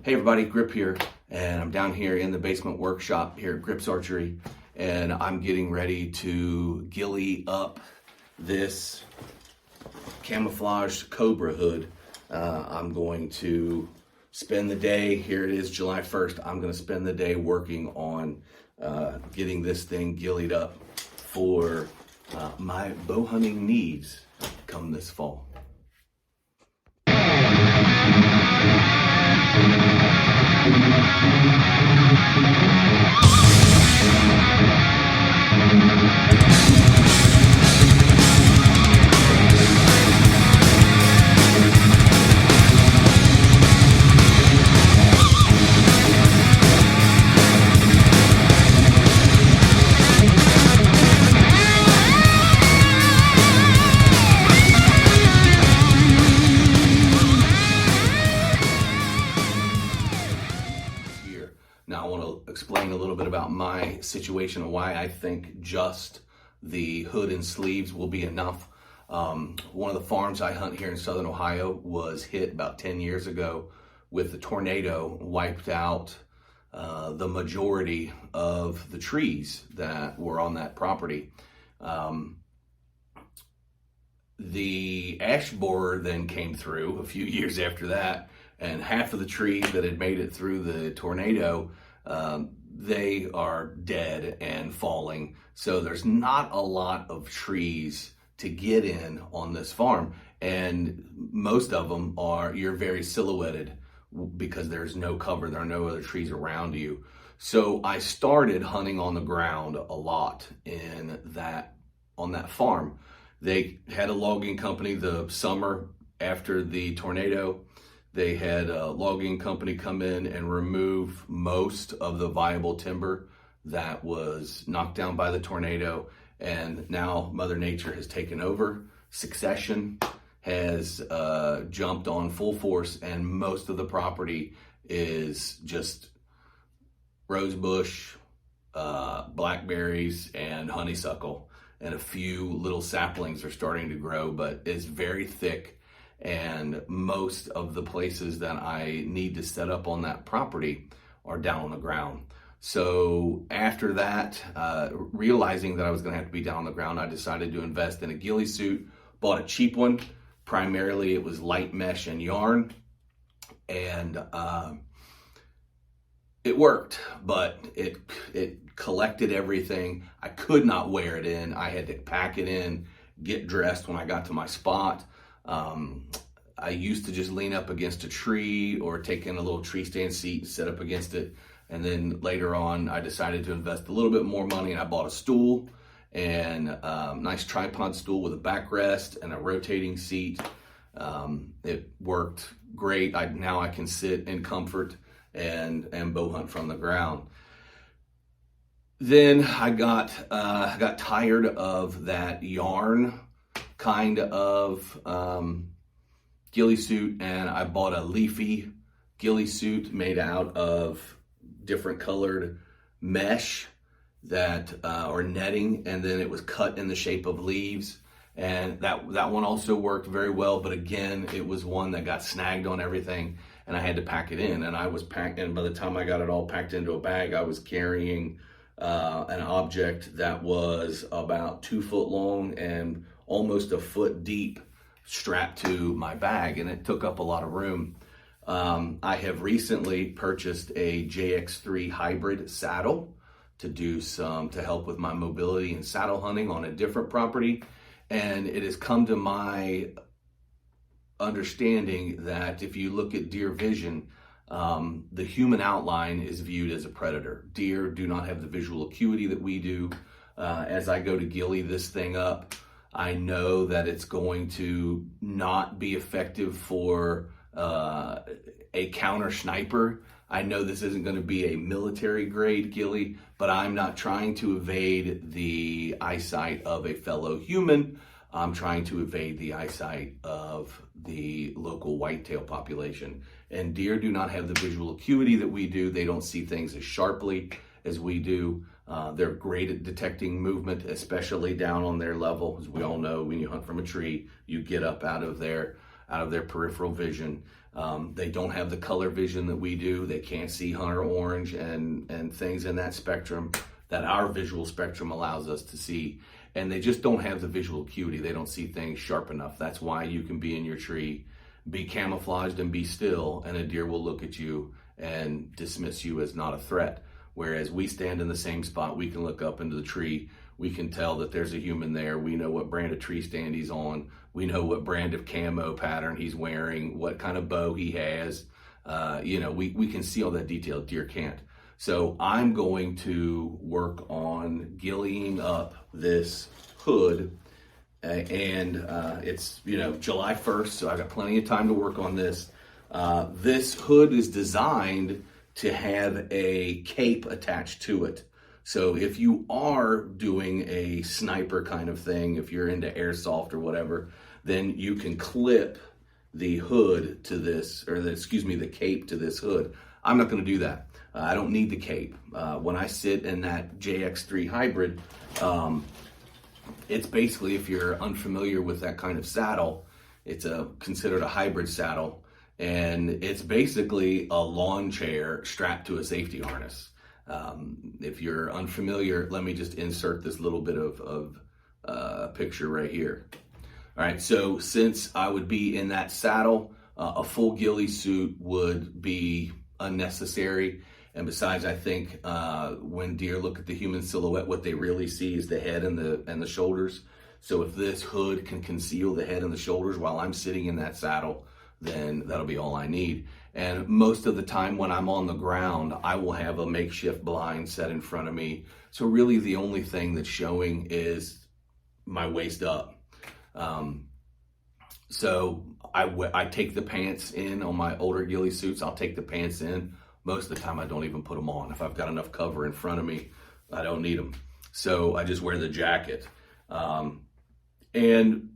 Hey everybody, Grip here, and I'm down here in the basement workshop here at Grips Archery, and I'm getting ready to ghillie up this camouflage cobra hood. I'm going to spend the day, here it is July 1st, I'm going to spend the day working on getting this thing ghillied up for my bow hunting needs come this fall. Now I want to explain a little bit about my situation and why I think just the hood and sleeves will be enough. One of the farms I hunt here in Southern Ohio was hit about 10 years ago with a tornado, wiped out the majority of the trees that were on that property. The ash borer then came through a few years after that, and half of the trees that had made it through the tornado, they are dead and falling. So there's not a lot of trees to get in on this farm, and most of them you're very silhouetted because there's no cover, there are no other trees around you. So I started hunting on the ground a lot on that farm. They had a logging company the summer after the tornado. They had a logging company come in and remove most of the viable timber that was knocked down by the tornado. And now Mother Nature has taken over. Succession has jumped on full force, and most of the property is just rosebush, blackberries, and honeysuckle. And a few little saplings are starting to grow, but it's very thick. And most of the places that I need to set up on that property are down on the ground. So after that, realizing that I was gonna have to be down on the ground, I decided to invest in a ghillie suit, bought a cheap one. Primarily it was light mesh and yarn, and it worked, but it collected everything. I could not wear it in. I had to pack it in, get dressed when I got to my spot. I used to just lean up against a tree or take in a little tree stand seat and sit up against it. And then later on, I decided to invest a little bit more money, and I bought a stool and a nice tripod stool with a backrest and a rotating seat. It worked great. Now I can sit in comfort and bow hunt from the ground. Then I got tired of that yarn kind of ghillie suit, and I bought a leafy ghillie suit made out of different colored mesh or netting, and then it was cut in the shape of leaves, and that one also worked very well. But again, it was one that got snagged on everything, and I had to pack it in. And by the time I got it all packed into a bag, I was carrying an object that was about 2 foot long and almost a foot deep strapped to my bag, and it took up a lot of room. I have recently purchased a JX3 hybrid saddle to help with my mobility and saddle hunting on a different property. And it has come to my understanding that if you look at deer vision, the human outline is viewed as a predator. Deer do not have the visual acuity that we do. As I go to ghillie this thing up, I know that it's going to not be effective for a counter sniper. I know this isn't going to be a military grade ghillie, but I'm not trying to evade the eyesight of a fellow human. I'm trying to evade the eyesight of the local whitetail population. And deer do not have the visual acuity that we do. They don't see things as sharply as we do. They're great at detecting movement, especially down on their level. As we all know, when you hunt from a tree, you get up out of their peripheral vision. They don't have the color vision that we do. They can't see hunter orange and things in that spectrum that our visual spectrum allows us to see. And they just don't have the visual acuity. They don't see things sharp enough. That's why you can be in your tree, be camouflaged and be still, and a deer will look at you and dismiss you as not a threat. Whereas we stand in the same spot, we can look up into the tree, we can tell that there's a human there, we know what brand of tree stand he's on, we know what brand of camo pattern he's wearing, what kind of bow he has. We can see all that detail. Deer can't. So I'm going to work on gillying up this hood, and it's July 1st, so I've got plenty of time to work on this. This hood is designed to have a cape attached to it. So if you are doing a sniper kind of thing, if you're into airsoft or whatever, then you can clip the hood to this, the cape to this hood. I'm not going to do that. I don't need the cape. When I sit in that JX3 hybrid, it's basically, if you're unfamiliar with that kind of saddle, it's considered a hybrid saddle, and it's basically a lawn chair strapped to a safety harness. If you're unfamiliar, let me just insert this little bit of picture right here. All right, so since I would be in that saddle, a full ghillie suit would be unnecessary. And besides, I think when deer look at the human silhouette, what they really see is the head and the shoulders. So if this hood can conceal the head and the shoulders while I'm sitting in that saddle, then that'll be all I need. And most of the time when I'm on the ground, I will have a makeshift blind set in front of me. So really the only thing that's showing is my waist up. So I take the pants in on my older ghillie suits. I'll take the pants in. Most of the time I don't even put them on. If I've got enough cover in front of me, I don't need them. So I just wear the jacket. Anything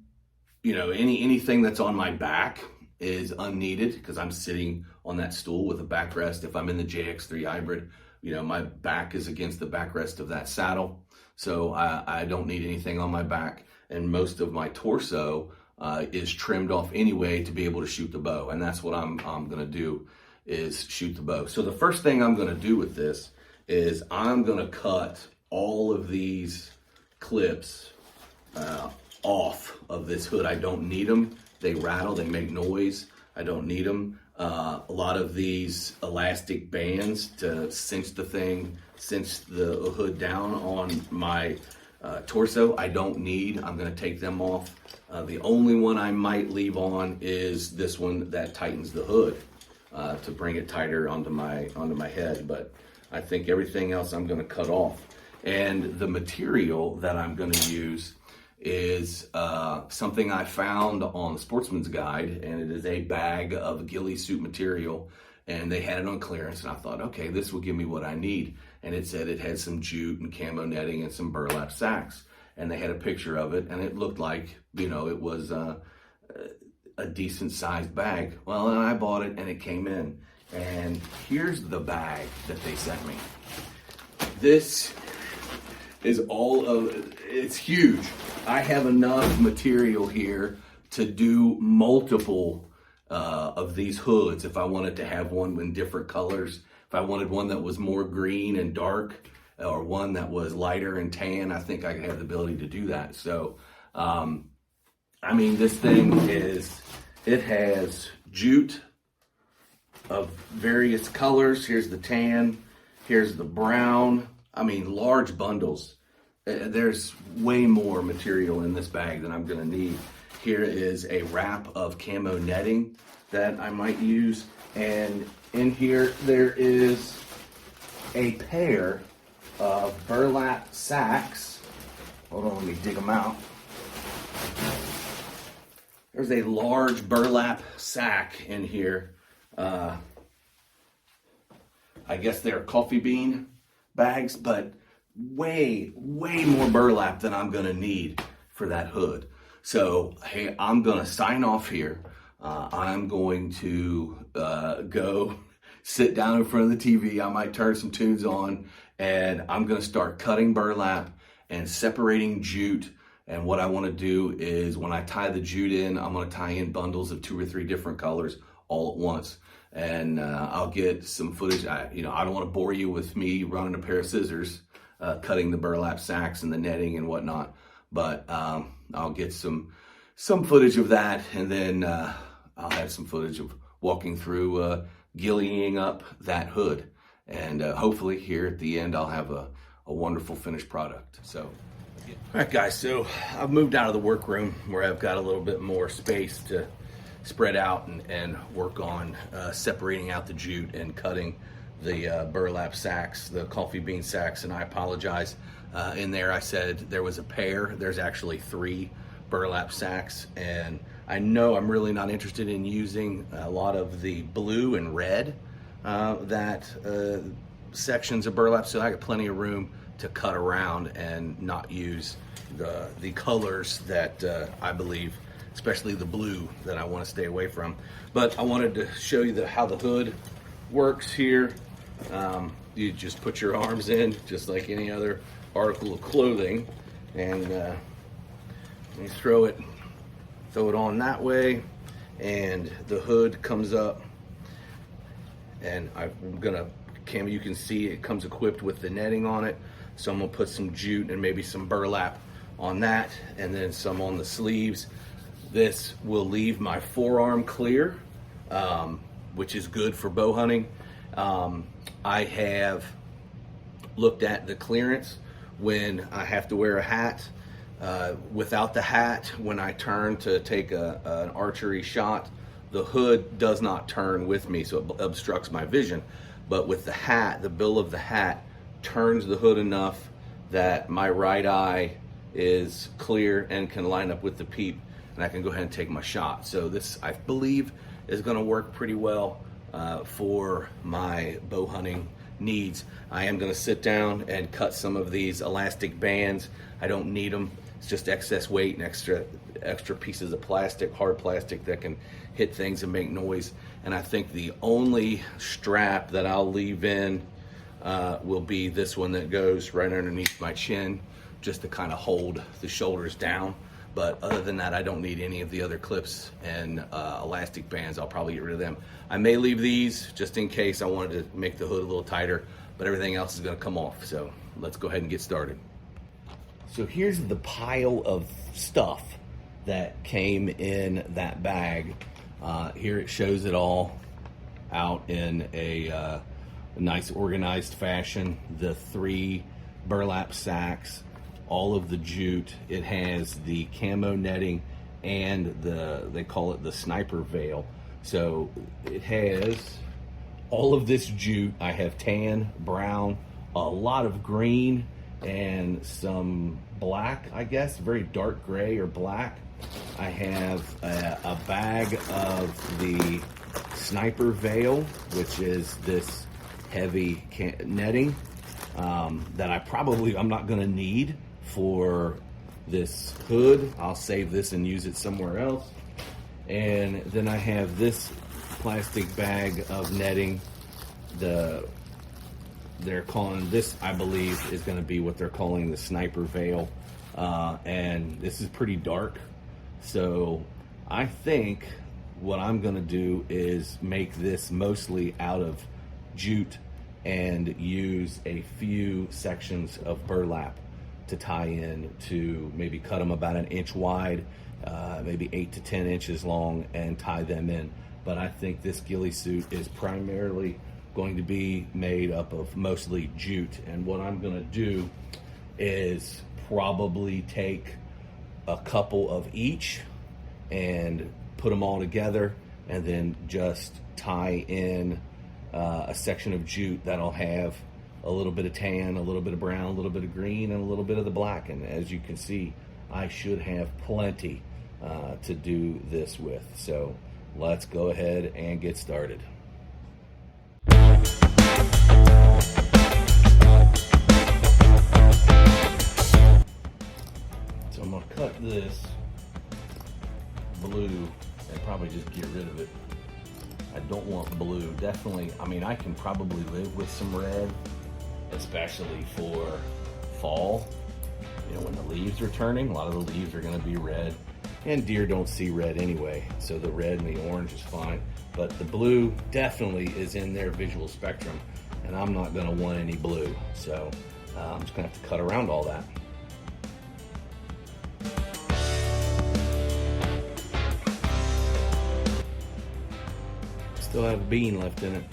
that's on my back is unneeded because I'm sitting on that stool with a backrest. If I'm in the JX3 hybrid, my back is against the backrest of that saddle. So I don't need anything on my back. And most of my torso is trimmed off anyway to be able to shoot the bow. And that's what I'm going to do, is shoot the bow. So the first thing I'm going to do with this is I'm going to cut all of these clips off of this hood. I don't need them. They rattle, they make noise. I don't need them. A lot of these elastic bands to cinch the hood down on my torso, I don't need. I'm going to take them off. The only one I might leave on is this one that tightens the hood to bring it tighter onto my head. But I think everything else I'm going to cut off. And the material that I'm going to use is something I found on the Sportsman's Guide, and it is a bag of ghillie suit material, and they had it on clearance, and I thought, okay, this will give me what I need. And it said it had some jute and camo netting and some burlap sacks, and they had a picture of it, and it looked like, it was a decent sized bag. Well, and I bought it, and it came in, and here's the bag that they sent me. This is it's huge. I have enough material here to do multiple of these hoods if I wanted to have one in different colors. If I wanted one that was more green and dark, or one that was lighter and tan, I think I have the ability to do that. So, this thing it has jute of various colors. Here's the tan, here's the brown. Large bundles. There's way more material in this bag than I'm gonna need. Here is a wrap of camo netting that I might use. And in here, there is a pair of burlap sacks. Hold on, let me dig them out. There's a large burlap sack in here. I guess they're coffee bean bags, but way more burlap than I'm gonna need for that hood. So, hey, I'm gonna sign off here. I'm going to go sit down in front of the TV. I might turn some tunes on, and I'm gonna start cutting burlap and separating jute. And what I wanna do is, when I tie the jute in, I'm gonna tie in bundles of 2 or 3 different colors, all at once. And I'll get some footage. I don't want to bore you with me running a pair of scissors, cutting the burlap sacks and the netting and whatnot. But I'll get some footage of that, and then I'll have some footage of walking through ghillieing up that hood. And hopefully here at the end, I'll have a wonderful finished product. So, all right, guys, so I've moved out of the workroom where I've got a little bit more space to spread out and work on separating out the jute and cutting the burlap sacks, the coffee bean sacks. And I apologize. In there I said there was a pair. There's actually 3 burlap sacks, and I know I'm really not interested in using a lot of the blue and red sections of burlap, so I got plenty of room to cut around and not use the colors that I believe, especially the blue, that I want to stay away from. But I wanted to show you how the hood works here. You just put your arms in just like any other article of clothing, and you throw it on that way, and the hood comes up. And I'm gonna, Cam, you can see it comes equipped with the netting on it. So I'm gonna put some jute and maybe some burlap on that, and then some on the sleeves. This will leave my forearm clear, which is good for bow hunting. I have looked at the clearance when I have to wear a hat. Without the hat, when I turn to take an archery shot, the hood does not turn with me, so it obstructs my vision. But with the hat, the bill of the hat turns the hood enough that my right eye is clear and can line up with the peep, and I can go ahead and take my shot. So this, I believe, is going to work pretty well for my bow hunting needs. I am going to sit down and cut some of these elastic bands. I don't need them. It's just excess weight and extra pieces of plastic, hard plastic, that can hit things and make noise. And I think the only strap that I'll leave in will be this one that goes right underneath my chin, just to kind of hold the shoulders down. But other than that, I don't need any of the other clips and elastic bands. I'll probably get rid of them. I may leave these just in case I wanted to make the hood a little tighter, but everything else is going to come off. So let's go ahead and get started. So here's the pile of stuff that came in that bag. Here it shows it all out in a nice organized fashion. The 3 burlap sacks, all of the jute. It has the camo netting and they call it the sniper veil. So it has all of this jute. I have tan, brown, a lot of green, and some black, I guess, very dark gray or black. I have a bag of the sniper veil, which is this heavy netting that I'm not going to need for this hood. I'll save this and use it somewhere else. And then I have this plastic bag of netting. They're calling this, I believe, is going to be what they're calling the sniper veil. And this is pretty dark. So I think what I'm going to do is make this mostly out of jute and use a few sections of burlap to tie in, to maybe cut them about 1 inch wide, maybe 8 to 10 inches long, and tie them in. But I think this ghillie suit is primarily going to be made up of mostly jute. And what I'm going to do is probably take a couple of each and put them all together, and then just tie in a section of jute that'll have a little bit of tan, a little bit of brown, a little bit of green, and a little bit of the black. And as you can see, I should have plenty to do this with. So let's go ahead and get started. So I'm gonna cut this blue and probably just get rid of it. I don't want blue. Definitely, I mean, I can probably live with some red, especially for fall. You know, when the leaves are turning, a lot of the leaves are gonna be red. And deer don't see red anyway, so the red and the orange is fine. But the blue definitely is in their visual spectrum, and I'm not gonna want any blue. So I'm just gonna have to cut around all that. Still have a bean left in it.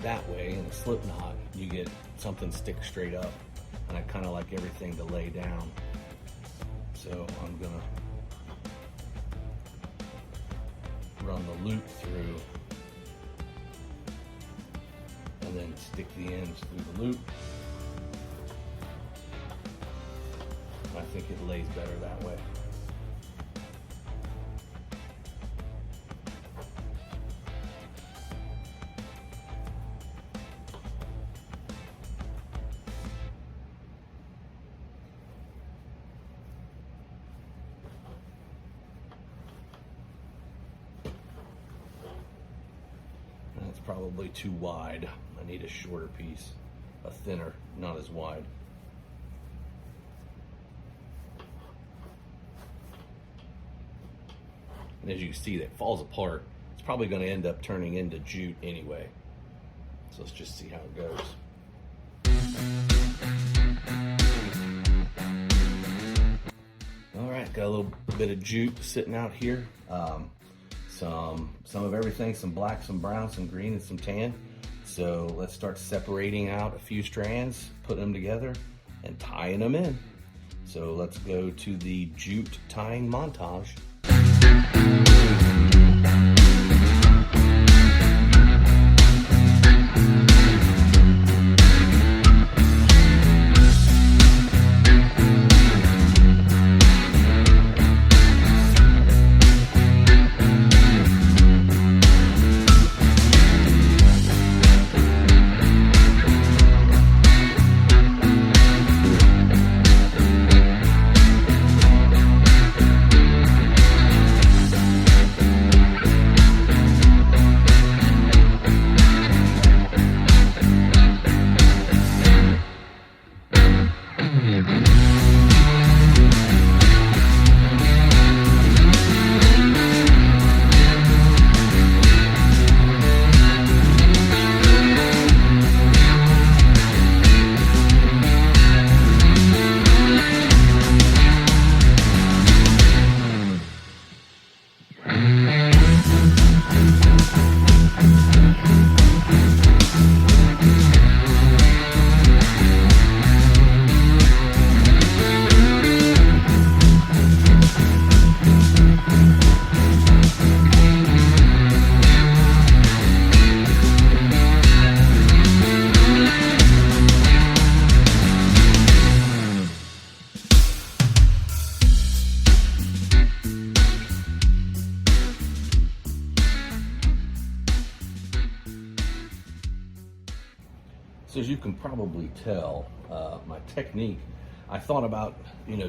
That way in a slip knot, you get something stick straight up, and I kind of like everything to lay down. So I'm gonna run the loop through and then stick the ends through the loop. I think it lays better that way. Probably too wide. I need a shorter piece, a thinner, not as wide. And as you can see, that falls apart. It's probably going to end up turning into jute anyway. So let's just see how it goes. All right, got a little bit of jute sitting out here. Some of everything, some black, some brown, some green, and some tan. So let's start separating out a few strands, putting them together, and tying them in. So let's go to the jute tying montage. So as you can probably tell, my technique, I thought about,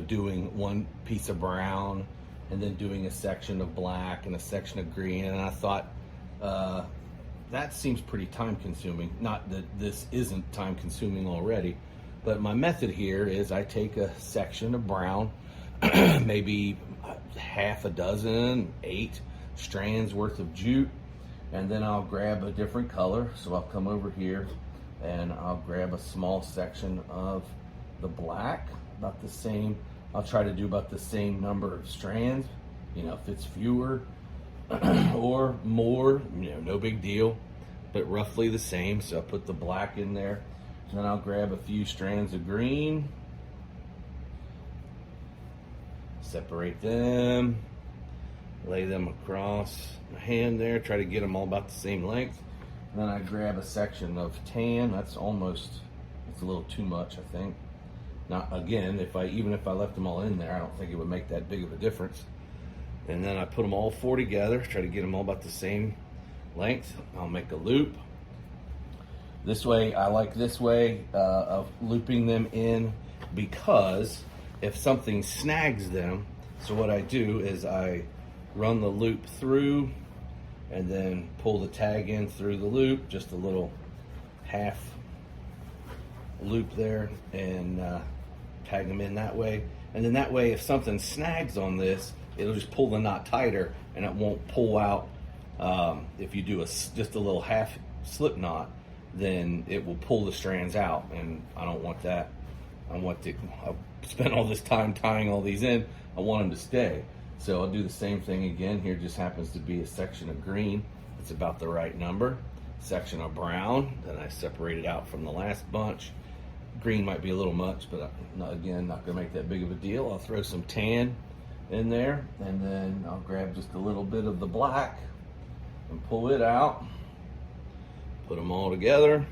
doing one piece of brown and then doing a section of black and a section of green. And I thought, that seems pretty time consuming. Not that this isn't time consuming already, but my method here is I take a section of brown, maybe half a dozen, 8 strands worth of jute, and then I'll grab a different color. So I'll come over here and I'll grab a small section of the black, about the same. I'll try to do about the same number of strands, if it's fewer or more, no big deal, but roughly the same. So I'll put the black in there, and then I'll grab a few strands of green, separate them, lay them across my hand there, try to get them all about the same length. And then I grab a section of tan. That's almost, it's a little too much, I think. Now, again, even if I left them all in there, I don't think it would make that big of a difference. And then I put them all four together, try to get them all about the same length. I'll make a loop. This way, I like this way of looping them in, because if something snags them, so what I do is I run the loop through and then pull the tag in through the loop, just a little half loop there, and tag them in that way. And then that way, if something snags on this, it'll just pull the knot tighter and it won't pull out. If you do just a little half slip knot, then it will pull the strands out, and I don't want that. I've spent all this time tying all these in. I want them to stay. So I'll do the same thing again. Here just happens to be a section of green. It's about the right number. Section of brown that I separated out from the last bunch. Green might be a little much, but again, not gonna make that big of a deal. I'll throw some tan in there, and then I'll grab just a little bit of the black and pull it out. Put them all together,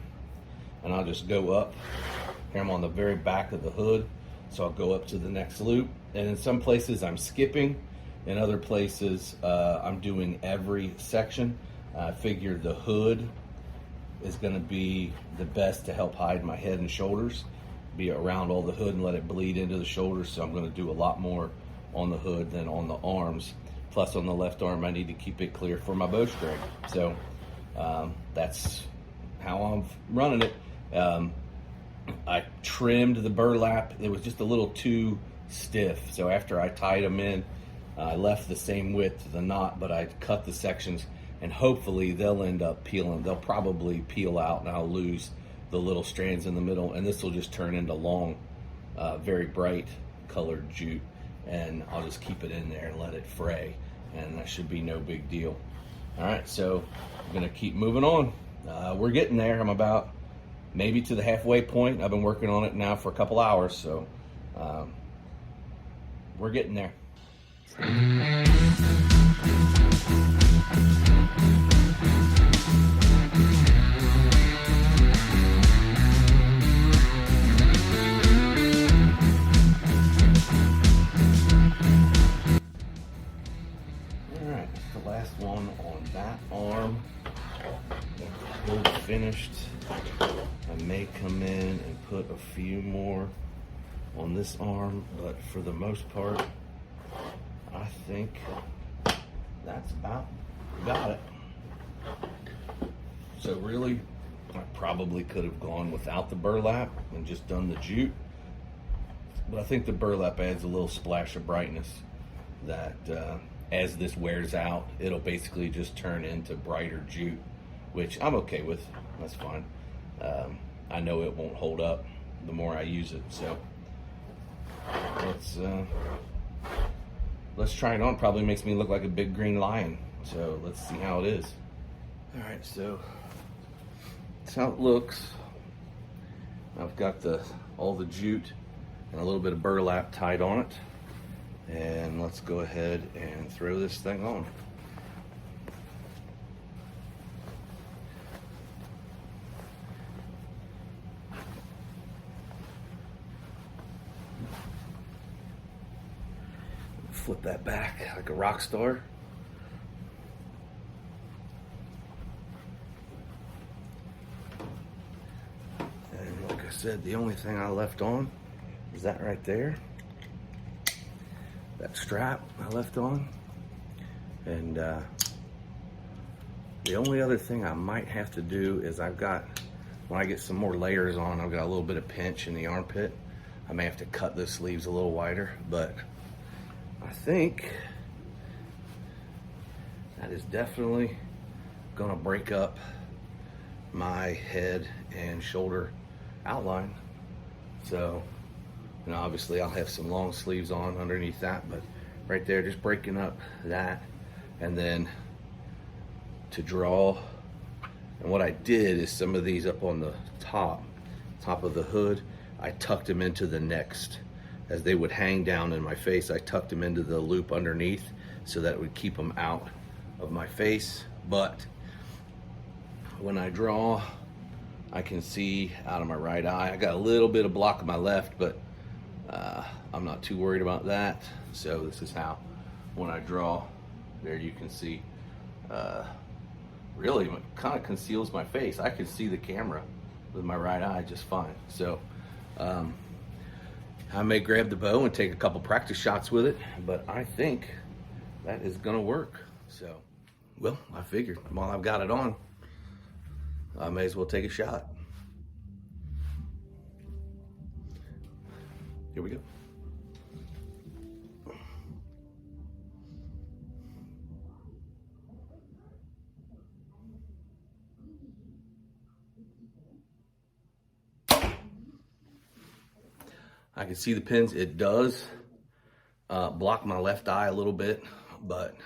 and I'll just go up. Here I'm on the very back of the hood, so I'll go up to the next loop. And in some places I'm skipping, in other places I'm doing every section. I figured the hood is going to be the best to help hide my head and shoulders, be around all the hood and let it bleed into the shoulders. So I'm going to do a lot more on the hood than on the arms. Plus on the left arm, I need to keep it clear for my bowstring. So that's how I'm running it. I trimmed the burlap. It was just a little too stiff. So after I tied them in, I left the same width of the knot, but I cut the sections, and hopefully they'll end up peeling. They'll probably peel out, and I'll lose the little strands in the middle, and this will just turn into long, very bright colored jute, and I'll just keep it in there and let it fray, and that should be no big deal. All right, so I'm gonna keep moving on. We're getting there. I'm about maybe to the halfway point. I've been working on it now for a couple hours, so we're getting there. Alright, the last one on that arm. Hood finished. I may come in and put a few more on this arm, but for the most part, I think that's about got it. So really, I probably could have gone without the burlap and just done the jute, but I think the burlap adds a little splash of brightness that as this wears out, it'll basically just turn into brighter jute, which I'm okay with. That's fine. I know it won't hold up the more I use it, so let's try it on. Probably makes me look like a big green lion, so let's see how it is. All right, so that's how it looks. I've got all the jute and a little bit of burlap tied on it, and let's go ahead and throw this thing on. Flip that back like a rock star. And like I said, the only thing I left on is that right there. That strap I left on. And the only other thing I might have to do is when I get some more layers on, I've got a little bit of pinch in the armpit. I may have to cut the sleeves a little wider, but I think that is definitely gonna break up my head and shoulder outline. So, obviously I'll have some long sleeves on underneath that, but right there, just breaking up that. And then to draw, and what I did is some of these up on the top of the hood, I tucked them into the next as they would hang down in my face, I tucked them into the loop underneath so that it would keep them out of my face. But when I draw, I can see out of my right eye. I got a little bit of block in my left, but I'm not too worried about that. So this is how, when I draw, there you can see, really kind of conceals my face. I can see the camera with my right eye just fine. So I may grab the bow and take a couple practice shots with it, but I think that is gonna work. So, well, I figured while I've got it on, I may as well take a shot. Here we go. I can see the pins. It does block my left eye a little bit, but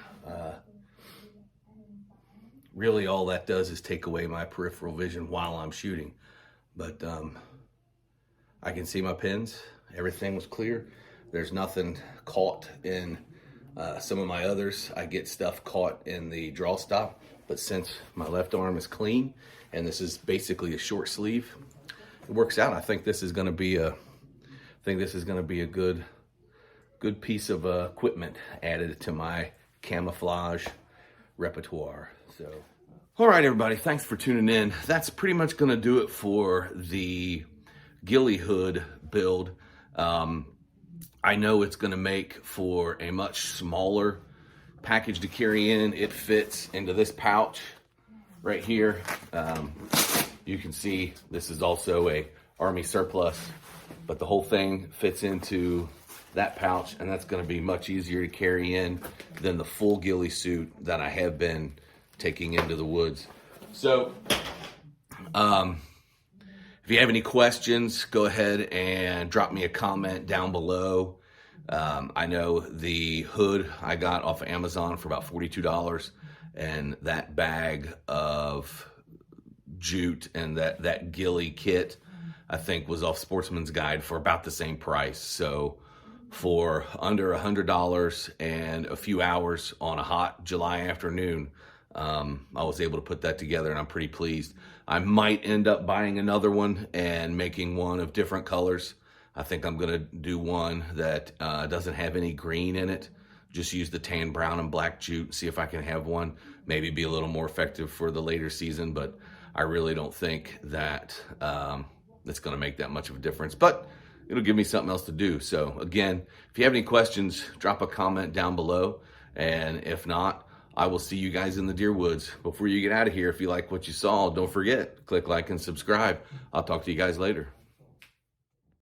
really all that does is take away my peripheral vision while I'm shooting. But I can see my pins. Everything was clear. There's nothing caught in some of my others. I get stuff caught in the draw stop, but since my left arm is clean and this is basically a short sleeve, it works out. I think this is going to be a good piece of equipment added to my camouflage repertoire. So, all right, everybody, thanks for tuning in. That's pretty much going to do it for the Ghille Hood build. I know it's going to make for a much smaller package to carry in. It fits into this pouch right here. You can see this is also a Army surplus, but the whole thing fits into that pouch, and that's going to be much easier to carry in than the full ghillie suit that I have been taking into the woods. So if you have any questions, go ahead and drop me a comment down below. I know the hood I got off of Amazon for about $42, and that bag of jute and that ghillie kit I think was off Sportsman's Guide for about the same price. So for under $100 and a few hours on a hot July afternoon, I was able to put that together, and I'm pretty pleased. I might end up buying another one and making one of different colors. I think I'm gonna do one that doesn't have any green in it. Just use the tan, brown, and black jute, see if I can have one, maybe be a little more effective for the later season, but I really don't think that it's gonna make that much of a difference, but it'll give me something else to do. So again, if you have any questions, drop a comment down below, and if not, I will see you guys in the deer woods. Before you get out of here, if you like what you saw, don't forget, click like and subscribe. I'll talk to you guys later.